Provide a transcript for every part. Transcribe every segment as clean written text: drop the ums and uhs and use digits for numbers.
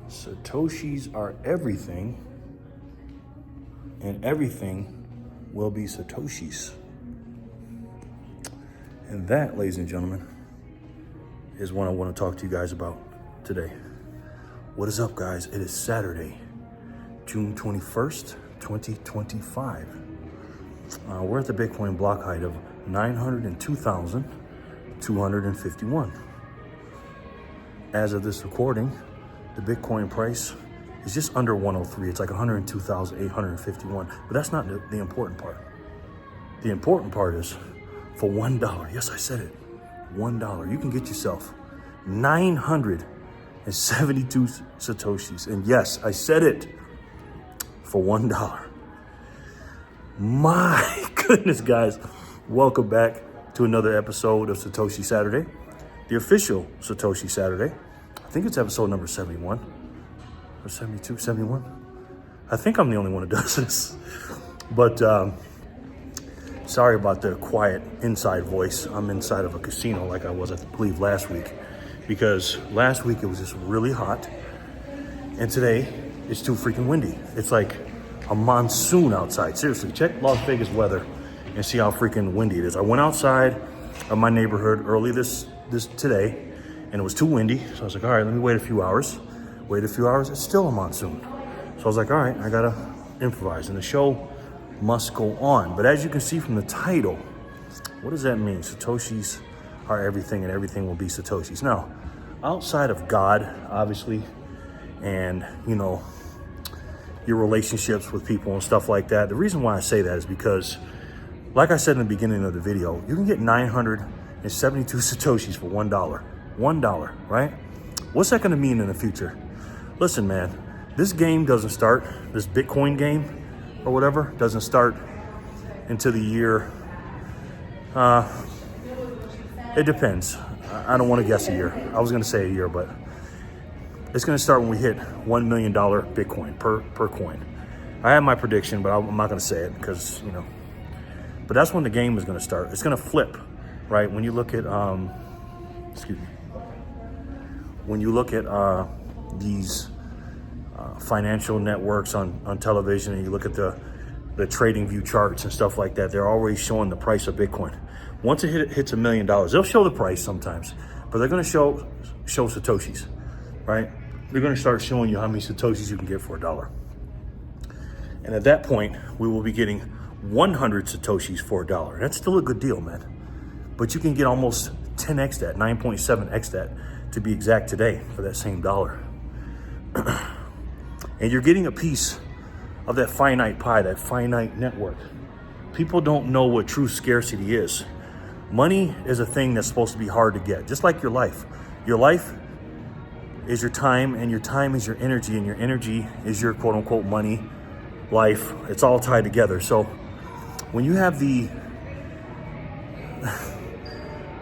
Satoshis are everything, and everything will be Satoshis. And that, ladies and gentlemen, is what I want to talk to you guys about today. What is up, guys? It is Saturday, June 21st, 2025. We're at the Bitcoin block height of 902,251. As of this recording, the Bitcoin price is just under 103. It's like 102,851. But that's not the important part. The important part is for $1. Yes, I said it. $1. You can get yourself 972 Satoshis. And yes, I said it, for $1. My goodness, guys. Welcome back to another episode of Satoshi Saturday, the official Satoshi Saturday. I think it's episode number 71 or 72, 71. I think I'm the only one who does this. But sorry about the quiet inside voice. I'm inside of a casino like I was, I believe, last week. Because last week it was just really hot. And today it's too freaking windy. It's like a monsoon outside. Seriously, check Las Vegas weather and see how freaking windy it is. I went outside of my neighborhood early this today, and it was too windy. So I was like, all right, let me wait a few hours. Wait a few hours, it's still a monsoon. So I was like, all right, I gotta improvise, and the show must go on. But as you can see from the title, what does that mean? Satoshis are everything, and everything will be Satoshis. Now, outside of God, obviously, and your relationships with people and stuff like that, the reason why I say that is because, like I said in the beginning of the video, you can get 972 Satoshis for $1. $1, right? What's that going to mean in the future? Listen, man, this game doesn't start, this Bitcoin game or whatever, doesn't start until the year, it depends. I don't want to guess a year. I was going to say a year, but it's going to start when we hit $1 million Bitcoin per coin. I have my prediction, but I'm not going to say it because, but that's when the game is going to start. It's going to flip, right? When you look at, when you look at these financial networks on television, and you look at the trading view charts and stuff like that, they're always showing the price of Bitcoin. Once it hits $1 million, they'll show the price sometimes, but they're going to show Satoshis, right? They're going to start showing you how many Satoshis you can get for $1. And at that point, we will be getting 100 Satoshis for $1. That's still a good deal, man. But you can get almost 10x that, 9.7x that, to be exact, today for that same dollar. And you're getting a piece of that finite pie, that finite network. People don't know what true scarcity is. Money is a thing that's supposed to be hard to get, just like your life. Your life is your time, and your time is your energy, and your energy is your quote unquote money, life. It's all tied together. So when you have the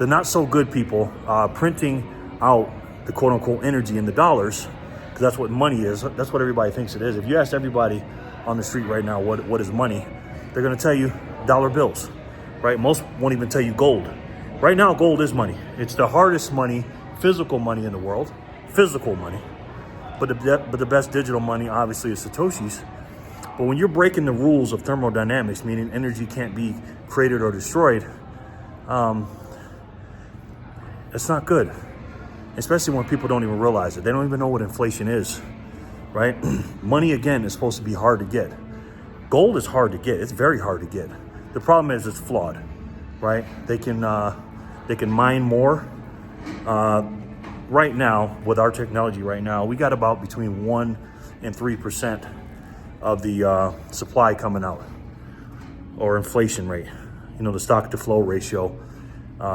not so good people printing out the quote unquote energy in the dollars, because that's what money is. That's what everybody thinks it is. If you ask everybody on the street right now what is money, they're going to tell you dollar bills, right? Most won't even tell you gold. Right now, gold is money. It's the hardest money, physical money in the world, physical money. But the best digital money, obviously, is Satoshis. But when you're breaking the rules of thermodynamics, meaning energy can't be created or destroyed, it's not good. Especially when people don't even realize it. They don't even know what inflation is, right? Money, again, is supposed to be hard to get. Gold is hard to get. It's very hard to get. The problem is it's flawed, right? They can mine more. Right now, with our technology right now, we got about between 1% and 3% of the supply coming out, or inflation rate. The stock to flow ratio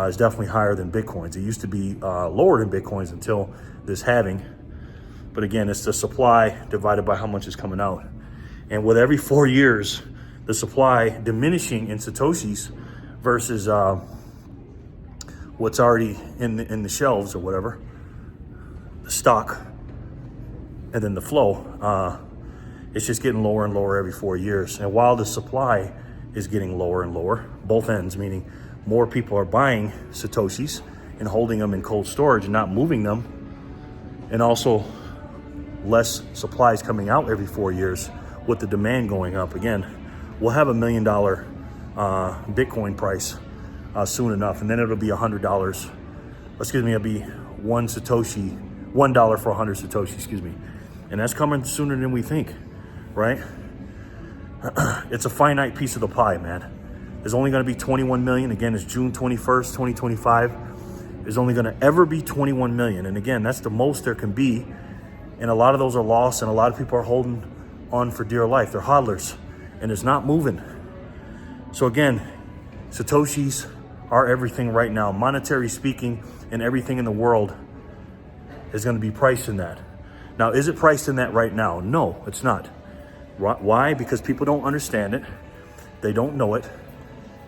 is definitely higher than Bitcoin's. It used to be lower than Bitcoin's until this halving. But again, it's the supply divided by how much is coming out. And with every 4 years, the supply diminishing in Satoshis versus what's already in the shelves or whatever, the stock, and then the flow, it's just getting lower and lower every 4 years. And while the supply is getting lower and lower, both ends, meaning more people are buying Satoshis and holding them in cold storage and not moving them, and also less supplies coming out every 4 years with the demand going up. Again, we'll have $1 million Bitcoin price soon enough, and then it'll be $100. Excuse me, it'll be $1 for 100 Satoshi, excuse me. And that's coming sooner than we think, right? It's a finite piece of the pie, man. There's only going to be 21 million. Again, it's June 21st, 2025. There's only going to ever be 21 million. And again, that's the most there can be. And a lot of those are lost, and a lot of people are holding on for dear life. They're hodlers, and it's not moving. So again, Satoshis are everything right now. Monetary speaking, and everything in the world is going to be priced in that. Now, is it priced in that right now? No, it's not. Why? Because people don't understand it. They don't know it.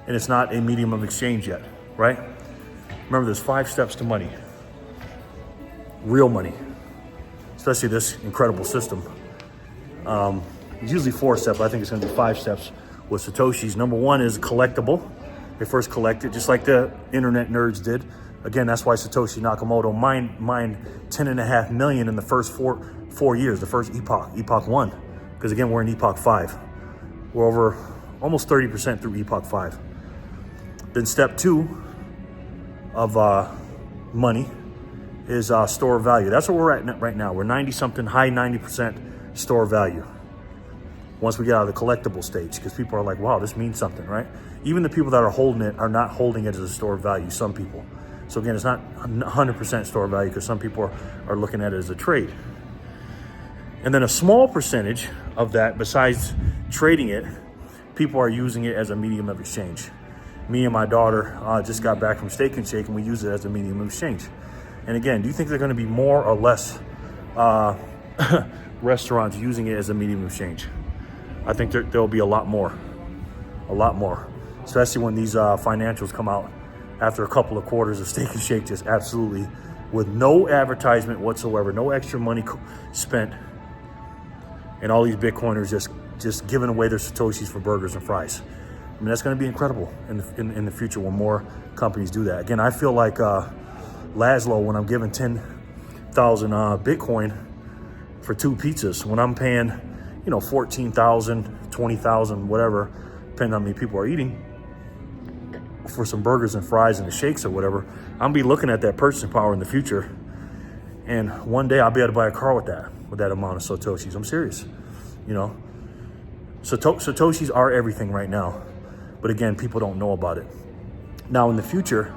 And it's not a medium of exchange yet, right? Remember, there's 5 steps to money. Real money. Especially this incredible system. Usually 4 steps. I think it's going to be 5 steps with Satoshis. Number 1 is collectible. They first collect it, just like the internet nerds did. Again, that's why Satoshi Nakamoto mined 10.5 million in the first four years, the first epoch 1. Because again, we're in epoch 5. We're over almost 30% through epoch 5. Then step 2 of money is store of value. That's where we're at right now. We're 90-something, high 90% store of value. Once we get out of the collectible stage, because people are like, wow, this means something, right? Even the people that are holding it are not holding it as a store of value, some people. So again, it's not 100% store of value, because some people are looking at it as a trade. And then a small percentage of that, besides trading it, people are using it as a medium of exchange. Me and my daughter just got back from Steak and Shake, and we use it as a medium of exchange. And again, do you think they're going to be more or less restaurants using it as a medium of exchange? I think there'll be a lot more, especially when these financials come out after a couple of quarters of Steak and Shake, just absolutely with no advertisement whatsoever, no extra money spent, and all these Bitcoiners just giving away their Satoshis for burgers and fries. I mean, that's going to be incredible in the future when more companies do that. Again, I feel like Laszlo when I'm giving 10,000 Bitcoin for 2 pizzas, when I'm paying, 14,000, 20,000, whatever, depending on how many people are eating, for some burgers and fries and the shakes or whatever. I'm be looking at that purchasing power in the future, and one day I'll be able to buy a car with that amount of Satoshis. I'm serious, Satoshis are everything right now, but again, people don't know about it. Now in the future,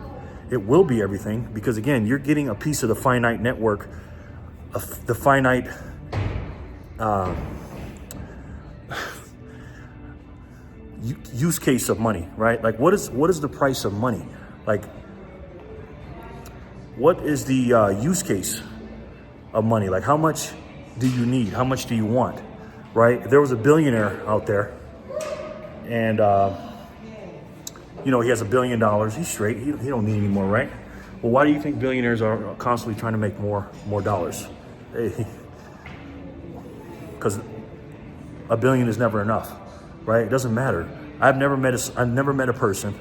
it will be everything, because again, you're getting a piece of the finite network, of the finite use case of money, right? Like what is the price of money? Like what is the use case of money? Like how much do you need? How much do you want, right? There was a billionaire out there, and he has $1 billion. He's straight. He don't need any more, right? Well, why do you think billionaires are constantly trying to make more dollars? Because $1 billion is never enough, right? It doesn't matter. I've never met a person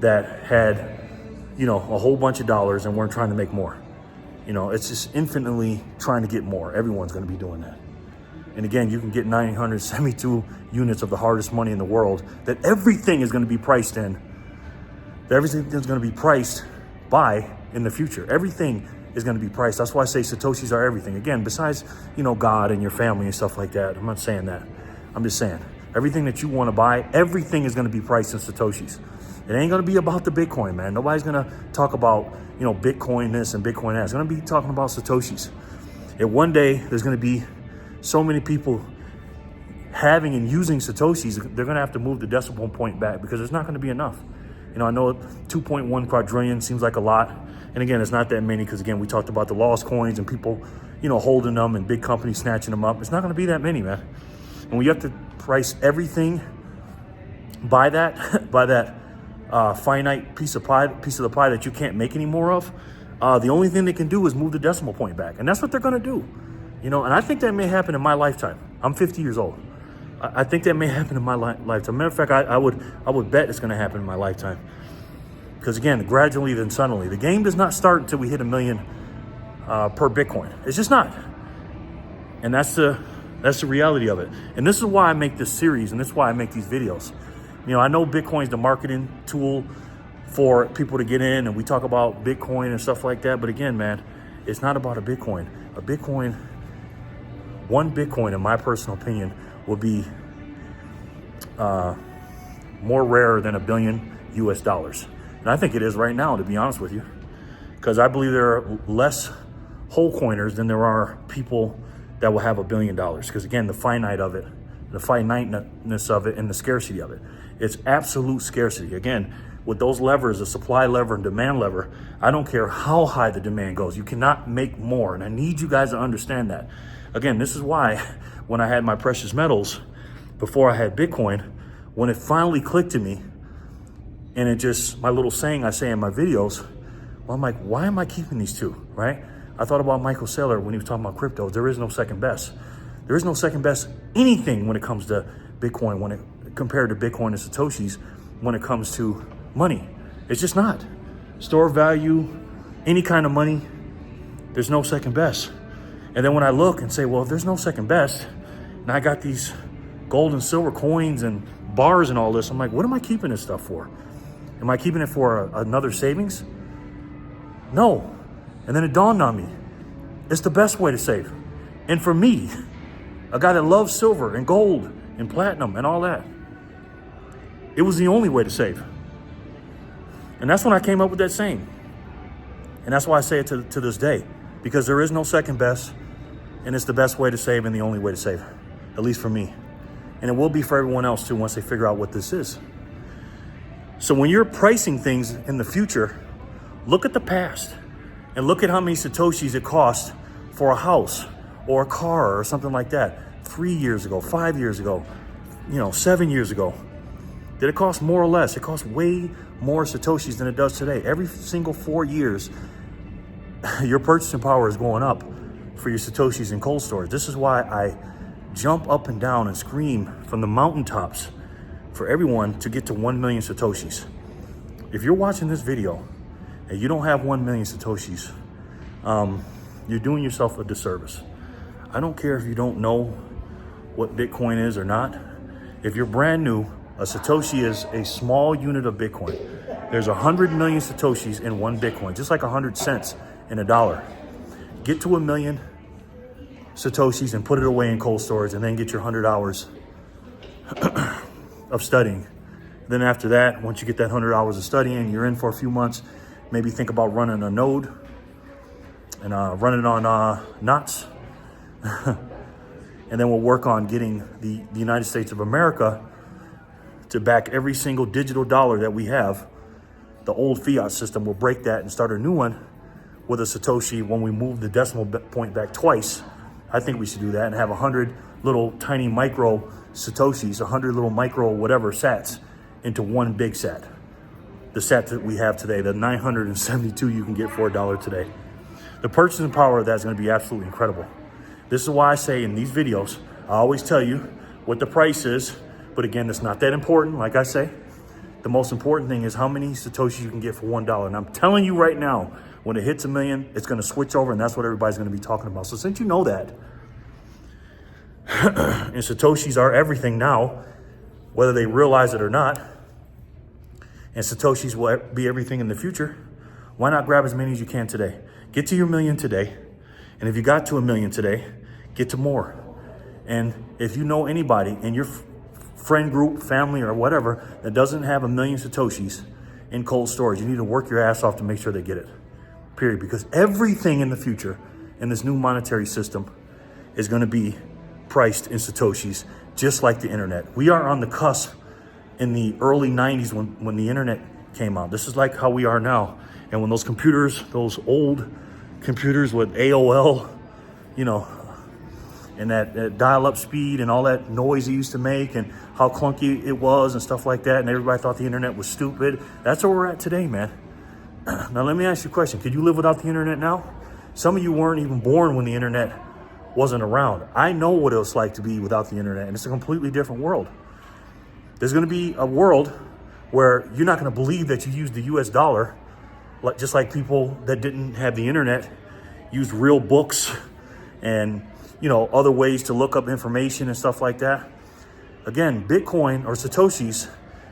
that had, a whole bunch of dollars and weren't trying to make more. It's just infinitely trying to get more. Everyone's going to be doing that. And again, you can get 972 units of the hardest money in the world that everything is going to be priced in. That everything is going to be priced by in the future. Everything is going to be priced. That's why I say Satoshis are everything. Again, besides, God and your family and stuff like that. I'm not saying that. I'm just saying everything that you want to buy, everything is going to be priced in Satoshis. It ain't going to be about the Bitcoin, man. Nobody's going to talk about, Bitcoin this and Bitcoin that. It's going to be talking about Satoshis. And one day there's going to be so many people having and using Satoshis, they're going to have to move the decimal point back, because there's not going to be enough. I know 2.1 quadrillion seems like a lot. And again, it's not that many, because again, we talked about the lost coins and people, holding them and big companies snatching them up. It's not going to be that many, man. And when you have to price everything by that finite piece of the pie that you can't make any more of, the only thing they can do is move the decimal point back. And that's what they're going to do. And I think that may happen in my lifetime. I'm 50 years old. I think that may happen in my lifetime. Matter of fact, I would bet it's going to happen in my lifetime. Because again, gradually then suddenly, the game does not start until we hit 1 million per Bitcoin. It's just not. And that's the reality of it. And this is why I make this series, and this is why I make these videos. You know, I know Bitcoin's the marketing tool for people to get in, and we talk about Bitcoin and stuff like that. But again, man, it's not about a Bitcoin. One Bitcoin, in my personal opinion, will be more rare than $1 billion US. And I think it is right now, to be honest with you, because I believe there are less whole coiners than there are people that will have $1 billion. Because again, the finiteness of it, and the scarcity of it. It's absolute scarcity. Again, with those levers, the supply lever and demand lever, I don't care how high the demand goes. You cannot make more. And I need you guys to understand that. Again, this is why when I had my precious metals, before I had Bitcoin, when it finally clicked to me, and it just, my little saying I say in my videos, well, I'm like, why am I keeping these two, right? I thought about Michael Saylor when he was talking about crypto. There is no second best. There is no second best anything when it comes to Bitcoin, compared to Bitcoin and Satoshis, when it comes to money. It's just not. Store value, any kind of money, there's no second best. And then when I look and say, well, if there's no second best, and I got these gold and silver coins and bars and all this, I'm like, what am I keeping this stuff for? Am I keeping it for another savings? No. And then it dawned on me, it's the best way to save. And for me, a guy that loves silver and gold and platinum and all that, it was the only way to save. And that's when I came up with that saying. And that's why I say it to this day, because there is no second best, and it's the best way to save and the only way to save, at least for me. And it will be for everyone else too, once they figure out what this is. So when you're pricing things in the future, look at the past and look at how many Satoshis it cost for a house or a car or something like that 3 years ago, 5 years ago, 7 years ago. Did it cost more or less? It costs way more Satoshis than it does today. Every single 4 years, your purchasing power is going up for your Satoshis in cold storage. This is why I jump up and down and scream from the mountaintops for everyone to get to 1 million Satoshis. If you're watching this video and you don't have 1 million Satoshis, you're doing yourself a disservice. I don't care if you don't know what Bitcoin is or not. If you're brand new, a Satoshi is a small unit of Bitcoin. There's 100 million Satoshis in one Bitcoin, just like 100 cents in a dollar. Get to 1 million Satoshis and put it away in cold storage, and then get your 100 hours of studying. Then after that, once you get that 100 hours of studying, you're in for a few months, maybe think about running a node and running on knots. And then we'll work on getting the United States of America to back every single digital dollar that we have. The old fiat system will break that and start a new one with a Satoshi when we move the decimal point back twice. I think we should do that and have 100 little tiny micro Satoshis, 100 little micro whatever sats into one big sat. The sat that we have today, the 972 you can get for $1 today. The purchasing power of that is going to be absolutely incredible. This is why I say in these videos, I always tell you what the price is, but again, it's not that important. Like I say, the most important thing is how many Satoshis you can get for $1. And I'm telling you right now, when it hits 1 million, it's going to switch over, and that's what everybody's going to be talking about. So since you know that, and Satoshis are everything now, whether they realize it or not, and Satoshis will be everything in the future, why not grab as many as you can today? Get to your million today. And if you got to 1 million today, get to more. And if you know anybody in your friend group, family, or whatever that doesn't have 1 million Satoshis in cold storage, you need to work your ass off to make sure they get it. Period. Because everything in the future in this new monetary system is going to be priced in Satoshis, just like the internet. We are on the cusp in the early 90s when the internet came out. This is like how we are now. And when those computers, those old computers with AOL, and that dial-up speed and all that noise it used to make and how clunky it was and stuff like that, and everybody thought the internet was stupid. That's where we're at today, man. Now, let me ask you a question. Could you live without the internet now? Some of you weren't even born when the internet wasn't around. I know what it was like to be without the internet, and it's a completely different world. There's going to be a world where you're not going to believe that you used the US dollar, just like people that didn't have the internet used real books and other ways to look up information and stuff like that. Again, Bitcoin or Satoshis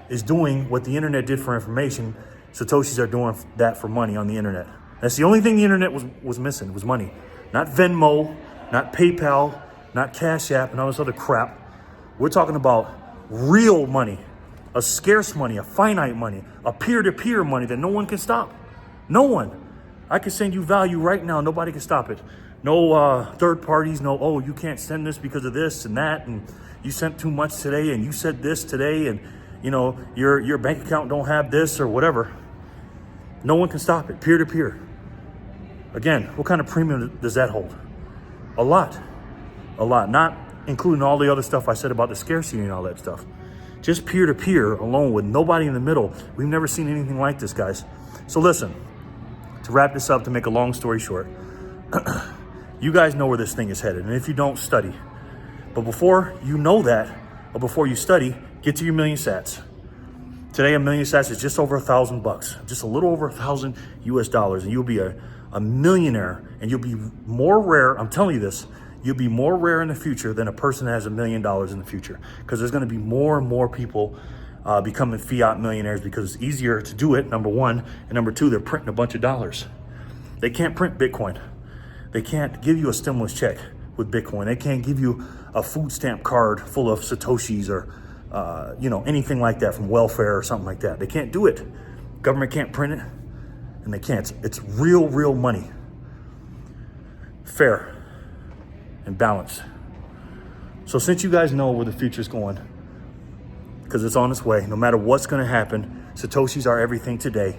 is doing what the internet did for information. Satoshis are doing that for money on the internet. That's the only thing the internet was missing, was money. Not Venmo, not PayPal, not Cash App and all this other crap. We're talking about real money, a scarce money, a finite money, a peer-to-peer money that no one can stop. No one. I can send you value right now. Nobody can stop it. No third parties. No, oh, you can't send this because of this and that. And you sent too much today and you said this today. And, your bank account don't have this or whatever. No one can stop it. Peer-to-peer. Again, what kind of premium does that hold? A lot. A lot. Not including all the other stuff I said about the scarcity and all that stuff. Just peer-to-peer alone with nobody in the middle. We've never seen anything like this, guys. So listen, to wrap this up, to make a long story short, you guys know where this thing is headed. And if you don't, study. But before you know that, or before you study, get to your million sats. Today, a million sats is just over $1,000, just a little over $1,000 US dollars. And you'll be a millionaire, and you'll be more rare. I'm telling you this. You'll be more rare in the future than a person that has $1 million in the future, because there's going to be more and more people becoming fiat millionaires because it's easier to do it, number one. And number two, they're printing a bunch of dollars. They can't print Bitcoin. They can't give you a stimulus check with Bitcoin. They can't give you a food stamp card full of Satoshis or, anything like that from welfare or something like that. They can't do it. Government can't print it, and they can't. It's real money. Fair and balanced. So since you guys know where the future's going, because it's on its way, no matter what's going to happen, Satoshis are everything today,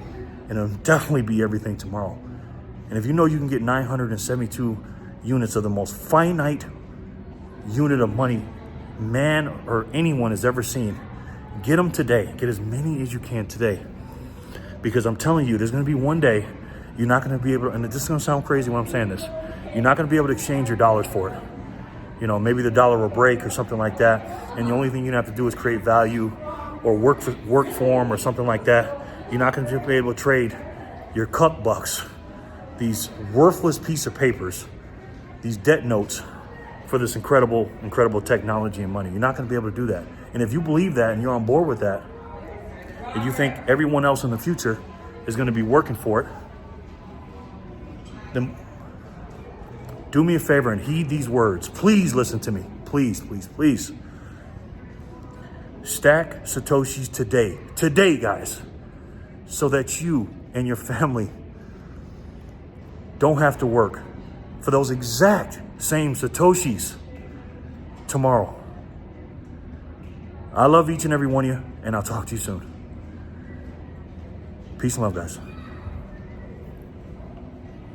and it'll definitely be everything tomorrow. And if you know you can get 972 units of the most finite unit of money man or anyone has ever seen, get them today. Get as many as you can today. Because I'm telling you, there's going to be one day you're not going to be able to, and this is going to sound crazy when I'm saying this, you're not going to be able to exchange your dollars for it. Maybe the dollar will break or something like that, and the only thing you have to do is create value or work for them or something like that. You're not going to be able to trade your cup bucks, these worthless piece of papers, these debt notes, for this incredible technology and money. You're not going to be able to do that. And if you believe that and you're on board with that, and you think everyone else in the future is going to be working for it, then do me a favor and heed these words. Please listen to me. Please. Stack Satoshis today. Today, guys. So that you and your family don't have to work for those exact same Satoshis tomorrow. I love each and every one of you, and I'll talk to you soon. Peace and love, guys.